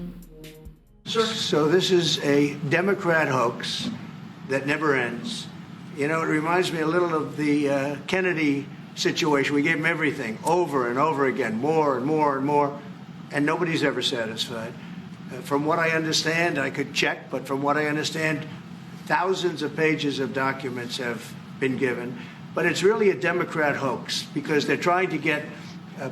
So this is a Democrat hoax that never ends. You know, it reminds me a little of the Kennedy situation. We gave him everything over and over again, more and more and more, and nobody's ever satisfied. From what I understand, I could check, but from what I understand, thousands of pages of documents have been given. But it's really a Democrat hoax because they're trying to get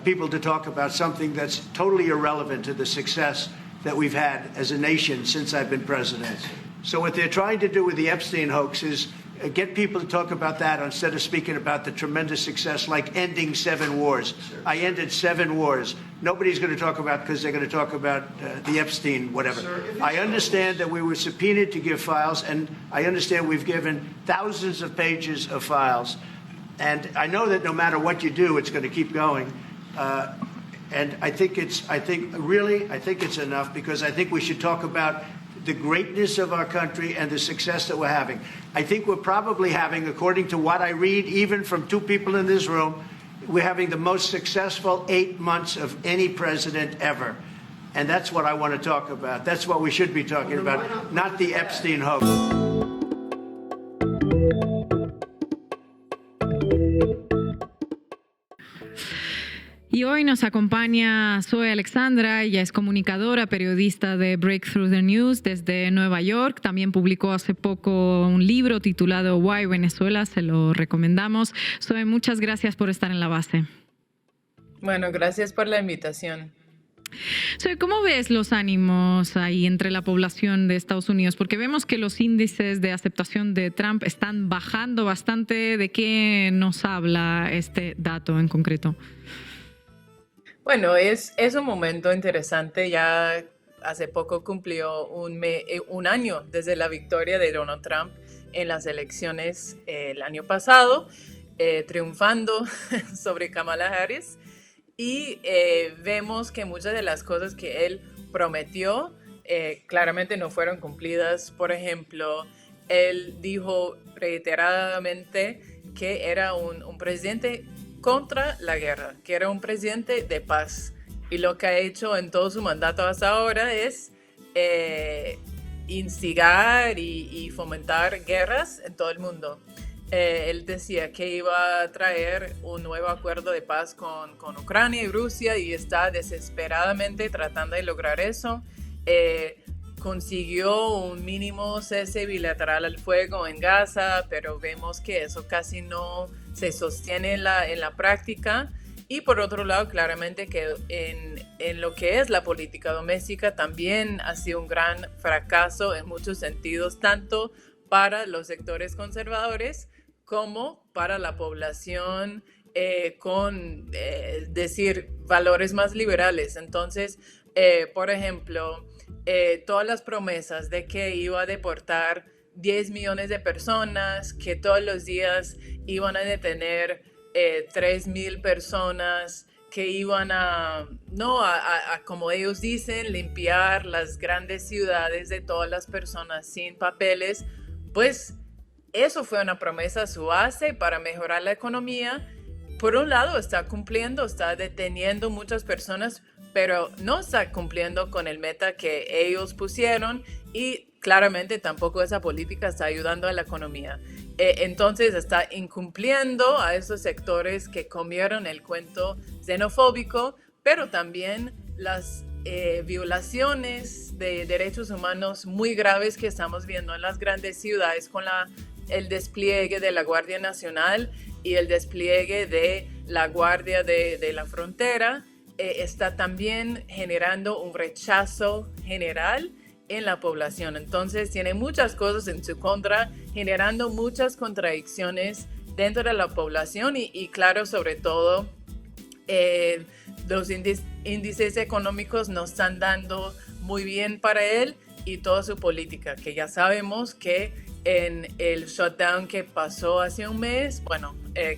people to talk about something that's totally irrelevant to the success that we've had as a nation since I've been president. So what they're trying to do with the Epstein hoax is get people to talk about that instead of speaking about the tremendous success like ending 7 wars. I ended 7 wars. Nobody's going to talk about because they're going to talk about the Epstein whatever. I understand that we were subpoenaed to give files, and I understand we've given thousands of pages of files. And I know that no matter what you do, it's going to keep going. And I think it's enough because I think we should talk about the greatness of our country and the success that we're having. I think we're probably having, according to what I read, even from 2 people in this room, we're having the most successful 8 months of any president ever. And that's what I want to talk about. That's what we should be talking about, not the Epstein hoax. Y hoy nos acompaña Zoe Alexandra, ella es comunicadora, periodista de Breakthrough the News desde Nueva York. También publicó hace poco un libro titulado Why Venezuela, se lo recomendamos. Zoe, muchas gracias por estar en La Base. Bueno, gracias por la invitación. Zoe, ¿cómo ves los ánimos ahí entre la población de Estados Unidos? Porque vemos que los índices de aceptación de Trump están bajando bastante. ¿De qué nos habla este dato en concreto? Bueno, es un momento interesante. Ya hace poco cumplió un año desde la victoria de Donald Trump en las elecciones el año pasado, triunfando sobre Kamala Harris. Y vemos que muchas de las cosas que él prometió claramente no fueron cumplidas. Por ejemplo, él dijo reiteradamente que era un presidente contra la guerra, que era un presidente de paz. Y lo que ha hecho en todo su mandato hasta ahora es instigar y fomentar guerras en todo el mundo. Él decía que iba a traer un nuevo acuerdo de paz con Ucrania y Rusia y está desesperadamente tratando de lograr eso. Consiguió un mínimo cese bilateral al fuego en Gaza, pero vemos que eso casi no se sostiene en la práctica. Y por otro lado, claramente que en lo que es la política doméstica también ha sido un gran fracaso en muchos sentidos, tanto para los sectores conservadores como para la población con valores más liberales. Entonces, por ejemplo, todas las promesas de que iba a deportar 10 millones de personas, que todos los días iban a detener 3,000 personas, que iban a, como ellos dicen, limpiar las grandes ciudades de todas las personas sin papeles, pues eso fue una promesa a su base para mejorar la economía, por un lado está cumpliendo, está deteniendo muchas personas, pero no está cumpliendo con el meta que ellos pusieron y claramente tampoco esa política está ayudando a la economía. Entonces está incumpliendo a esos sectores que comieron el cuento xenofóbico, pero también las violaciones de derechos humanos muy graves que estamos viendo en las grandes ciudades con el despliegue de la Guardia Nacional y el despliegue de la Guardia de la Frontera, está también generando un rechazo general en la población. Entonces tiene muchas cosas en su contra, generando muchas contradicciones dentro de la población y claro, sobre todo, los índices económicos no están dando muy bien para él y toda su política, que ya sabemos que en el shutdown que pasó hace un mes,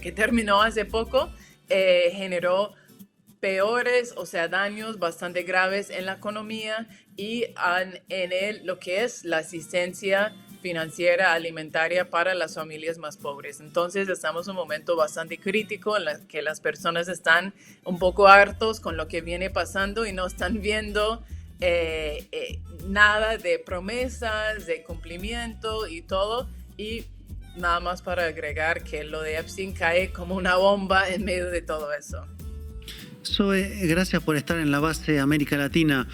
que terminó hace poco, generó daños bastante graves en la economía y en lo que es la asistencia financiera alimentaria para las familias más pobres. Entonces estamos en un momento bastante crítico en el que las personas están un poco hartos con lo que viene pasando y no están viendo nada de promesas, de cumplimiento y todo. Y nada más para agregar que lo de Epstein cae como una bomba en medio de todo eso. Zoe, gracias por estar en la base América Latina.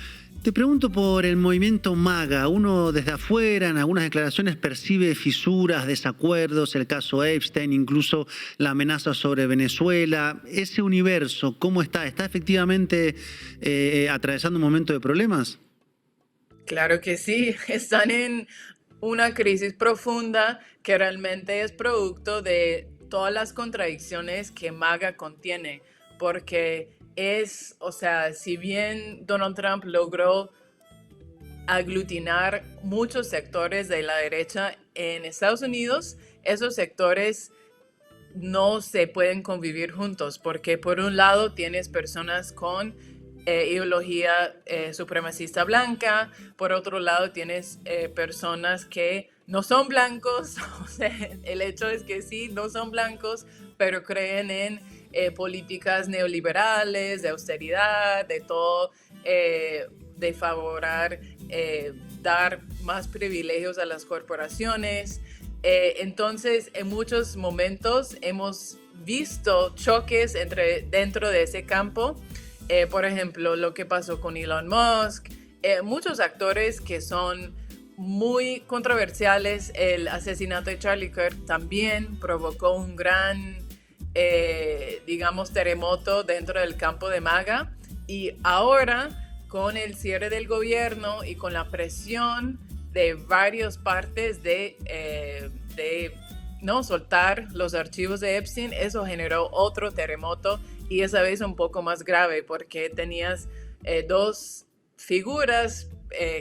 Te pregunto por el movimiento MAGA. Uno desde afuera, en algunas declaraciones, percibe fisuras, desacuerdos, el caso Epstein, incluso la amenaza sobre Venezuela. Ese universo, ¿cómo está? ¿Está efectivamente atravesando un momento de problemas? Claro que sí, están en una crisis profunda que realmente es producto de todas las contradicciones que MAGA contiene, porque si bien Donald Trump logró aglutinar muchos sectores de la derecha en Estados Unidos, esos sectores no se pueden convivir juntos, porque por un lado tienes personas con ideología supremacista blanca, por otro lado tienes personas que no son blancos, el hecho es que sí, no son blancos, pero creen en políticas neoliberales, de austeridad, de todo, de favorar, dar más privilegios a las corporaciones. Entonces, en muchos momentos hemos visto choques dentro de ese campo. Por ejemplo, lo que pasó con Elon Musk, muchos actores que son muy controversiales. El asesinato de Charlie Kirk también provocó un gran terremoto dentro del campo de MAGA, y ahora con el cierre del gobierno y con la presión de varias partes de no soltar los archivos de Epstein, eso generó otro terremoto, y esa vez un poco más grave, porque tenías dos figuras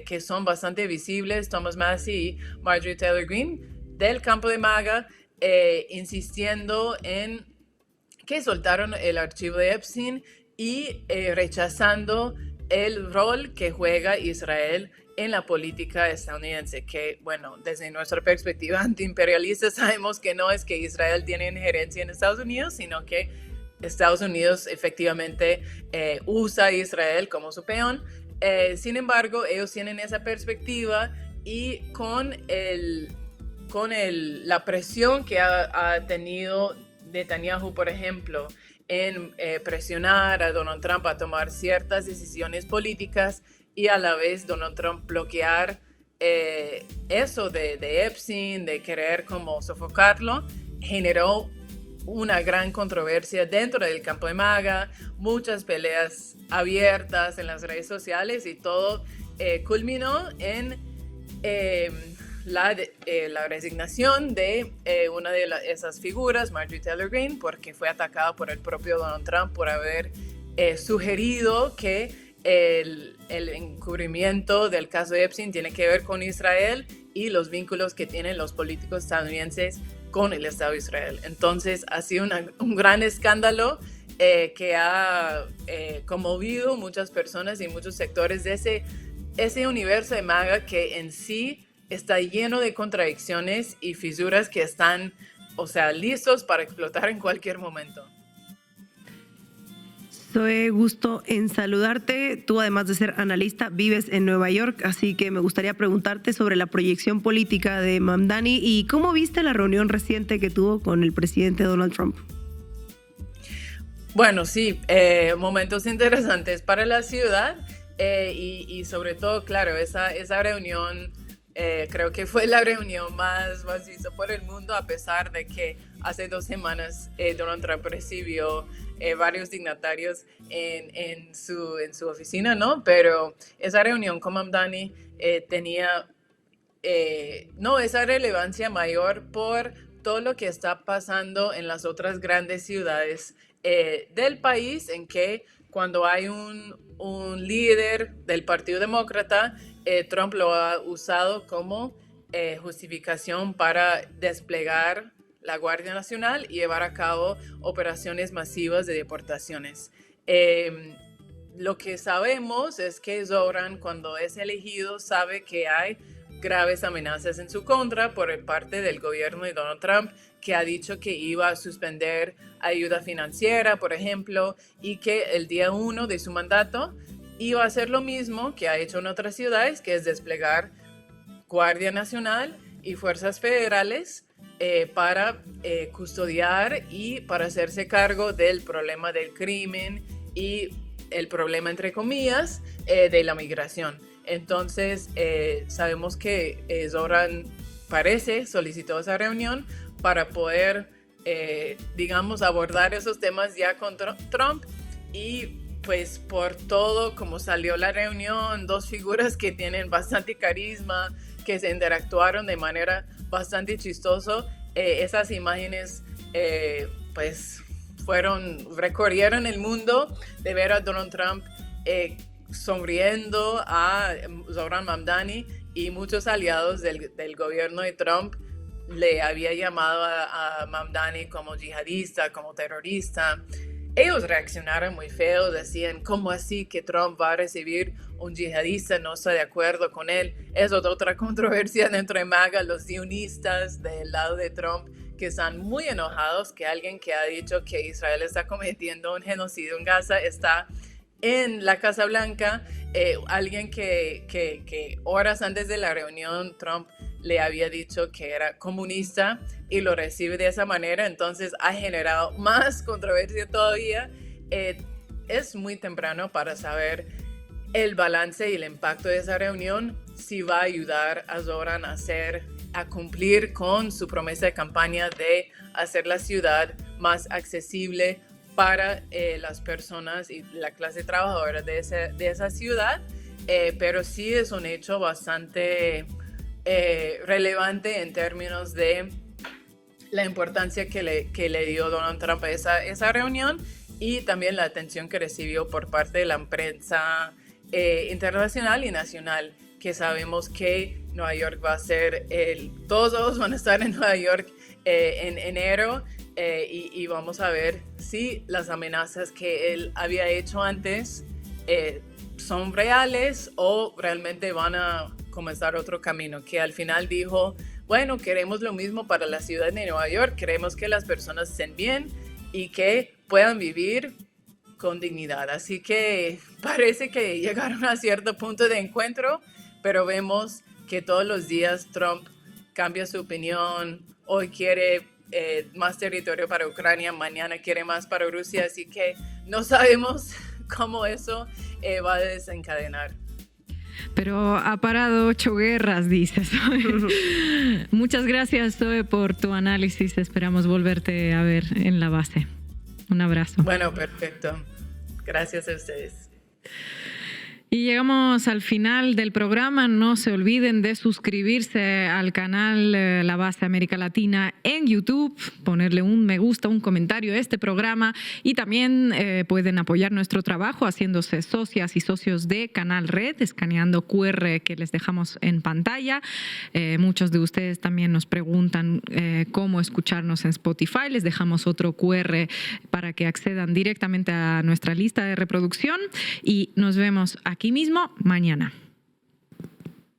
que son bastante visibles, Thomas Massie y Marjorie Taylor Greene, del campo de MAGA, insistiendo en que soltaron el archivo de Epstein y rechazando el rol que juega Israel en la política estadounidense, que, desde nuestra perspectiva antiimperialista sabemos que no es que Israel tiene injerencia en Estados Unidos, sino que Estados Unidos efectivamente usa a Israel como su peón. Sin embargo, ellos tienen esa perspectiva, y con la presión que ha tenido Netanyahu, por ejemplo, en presionar a Donald Trump a tomar ciertas decisiones políticas, y a la vez Donald Trump bloquear eso de Epstein, de querer como sofocarlo, generó una gran controversia dentro del campo de MAGA, muchas peleas abiertas en las redes sociales, y todo culminó en la resignación de una de esas figuras, Marjorie Taylor Greene, porque fue atacada por el propio Donald Trump por haber sugerido que el encubrimiento del caso de Epstein tiene que ver con Israel y los vínculos que tienen los políticos estadounidenses con el Estado de Israel. Entonces ha sido un gran escándalo que ha conmovido muchas personas y muchos sectores de ese universo de MAGA, que en sí está lleno de contradicciones y fisuras que están, listos para explotar en cualquier momento. Zoe, gusto en saludarte. Tú, además de ser analista, vives en Nueva York, así que me gustaría preguntarte sobre la proyección política de Mamdani y cómo viste la reunión reciente que tuvo con el presidente Donald Trump. Bueno, sí, momentos interesantes para la ciudad y sobre todo, claro, esa reunión creo que fue la reunión más vista por el mundo, a pesar de que hace 2 semanas Donald Trump recibió varios dignatarios en su oficina, ¿no? Pero esa reunión con Mamdani tenía esa relevancia mayor por todo lo que está pasando en las otras grandes ciudades del país, en que cuando hay un líder del Partido Demócrata, Trump lo ha usado como justificación para desplegar la Guardia Nacional y llevar a cabo operaciones masivas de deportaciones. Lo que sabemos es que Zoran, cuando es elegido, sabe que hay graves amenazas en su contra por parte del gobierno de Donald Trump, que ha dicho que iba a suspender ayuda financiera, por ejemplo, y que el día 1 de su mandato iba a hacer lo mismo que ha hecho en otras ciudades, que es desplegar Guardia Nacional y fuerzas federales para custodiar y para hacerse cargo del problema del crimen y el problema, entre comillas, de la migración. Entonces, sabemos que Zoran solicitó esa reunión para poder, digamos, abordar esos temas ya con Trump. Y pues por todo como salió la reunión, 2 figuras que tienen bastante carisma, que se interactuaron de manera bastante chistoso, esas imágenes pues recorrieron el mundo de ver a Donald Trump sonriendo a Zoran Mamdani, y muchos aliados del gobierno de Trump le había llamado a Mamdani como yihadista, como terrorista. Ellos reaccionaron muy feo, decían, ¿cómo así que Trump va a recibir un yihadista? No está de acuerdo con él. Es otra controversia dentro de MAGA, los sionistas del lado de Trump, que están muy enojados que alguien que ha dicho que Israel está cometiendo un genocidio en Gaza está en la Casa Blanca. Alguien que horas antes de la reunión Trump le había dicho que era comunista y lo recibe de esa manera, entonces ha generado más controversia todavía. Es muy temprano para saber el balance y el impacto de esa reunión, si va a ayudar a Zoran a cumplir con su promesa de campaña de hacer la ciudad más accesible para las personas y la clase trabajadora de esa ciudad, pero sí es un hecho bastante relevante en términos de la importancia que le dio Donald Trump a esa reunión, y también la atención que recibió por parte de la prensa internacional y nacional, que sabemos que Nueva York va a ser todos van a estar en Nueva York en enero, y vamos a ver si las amenazas que él había hecho antes son reales o realmente van a comenzar otro camino, que al final dijo, bueno, queremos lo mismo para la ciudad de Nueva York, queremos que las personas estén bien y que puedan vivir con dignidad. Así que parece que llegaron a cierto punto de encuentro, pero vemos que todos los días Trump cambia su opinión. Hoy quiere más territorio para Ucrania, mañana quiere más para Rusia, así que no sabemos cómo eso va a desencadenar. Pero ha parado 8 guerras, dices. Muchas gracias, Zoe, por tu análisis. Esperamos volverte a ver en la base. Un abrazo. Bueno, perfecto. Gracias a ustedes. Y llegamos al final del programa. No se olviden de suscribirse al canal La Base América Latina en YouTube, ponerle un me gusta, un comentario a este programa, y también pueden apoyar nuestro trabajo haciéndose socias y socios de Canal Red, escaneando QR que les dejamos en pantalla. Muchos de ustedes también nos preguntan cómo escucharnos en Spotify. Les dejamos otro QR para que accedan directamente a nuestra lista de reproducción, y nos vemos aquí mismo mañana.